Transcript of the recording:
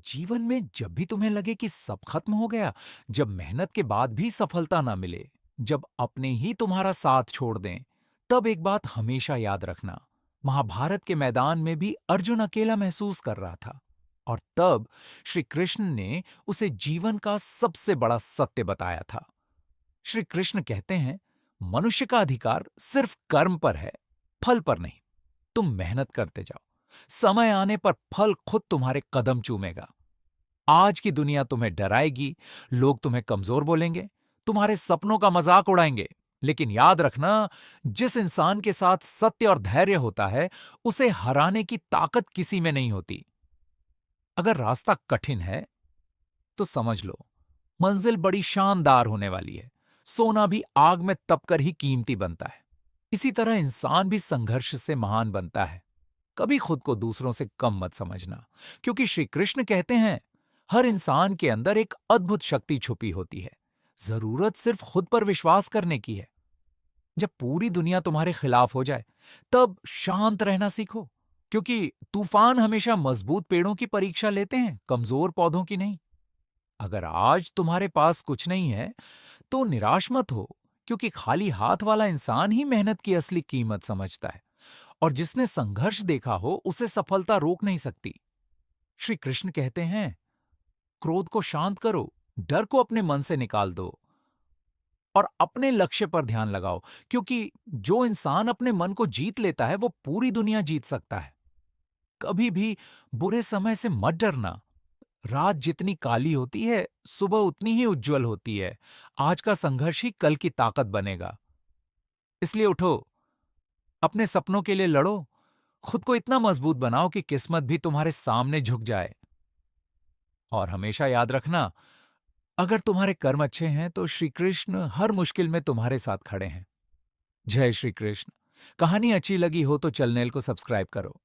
जीवन में जब भी तुम्हें लगे कि सब खत्म हो गया, जब मेहनत के बाद भी सफलता ना मिले, जब अपने ही तुम्हारा साथ छोड़ दें, तब एक बात हमेशा याद रखना। महाभारत के मैदान में भी अर्जुन अकेला महसूस कर रहा था। और तब श्री कृष्ण ने उसे जीवन का सबसे बड़ा सत्य बताया था। श्री कृष्ण कहते हैं, मनुष्य का अधिकार सिर्फ कर्म पर है, फल पर नहीं। तुम मेहनत करते जाओ, समय आने पर फल खुद तुम्हारे कदम चूमेगा। आज की दुनिया तुम्हें डराएगी, लोग तुम्हें कमजोर बोलेंगे, तुम्हारे सपनों का मजाक उड़ाएंगे। लेकिन याद रखना, जिस इंसान के साथ सत्य और धैर्य होता है, उसे हराने की ताकत किसी में नहीं होती। अगर रास्ता कठिन है, तो समझ लो, मंजिल बड़ी शानदार होने वाली है। सोना भी आग में तपकर ही कीमती बनता है। इसी तरह इंसान भी संघर्ष से महान बनता है। कभी खुद को दूसरों से कम मत समझना, क्योंकि श्री कृष्ण कहते हैं, हर इंसान के अंदर एक अद्भुत शक्ति छुपी होती है। जरूरत सिर्फ खुद पर विश्वास करने की है। जब पूरी दुनिया तुम्हारे खिलाफ हो जाए, तब शांत रहना सीखो, क्योंकि तूफान हमेशा मजबूत पेड़ों की परीक्षा लेते हैं, कमजोर पौधों की नहीं। अगर आज तुम्हारे पास कुछ नहीं है, तो निराश मत हो, क्योंकि खाली हाथ वाला इंसान ही मेहनत की असली कीमत समझता है। और जिसने संघर्ष देखा हो, उसे सफलता रोक नहीं सकती। श्री कृष्ण कहते हैं, क्रोध को शांत करो, डर को अपने मन से निकाल दो और अपने लक्ष्य पर ध्यान लगाओ, क्योंकि जो इंसान अपने मन को जीत लेता है, वो पूरी दुनिया जीत सकता है। कभी भी बुरे समय से मत डरना। रात जितनी काली होती है, सुबह उतनी ही उज्जवल होती है। आज का संघर्ष ही कल की ताकत बनेगा। इसलिए उठो, अपने सपनों के लिए लड़ो, खुद को इतना मजबूत बनाओ कि किस्मत भी तुम्हारे सामने झुक जाए। और हमेशा याद रखना, अगर तुम्हारे कर्म अच्छे हैं, तो श्री कृष्ण हर मुश्किल में तुम्हारे साथ खड़े हैं। जय श्री कृष्ण। कहानी अच्छी लगी हो तो चैनल को सब्सक्राइब करो।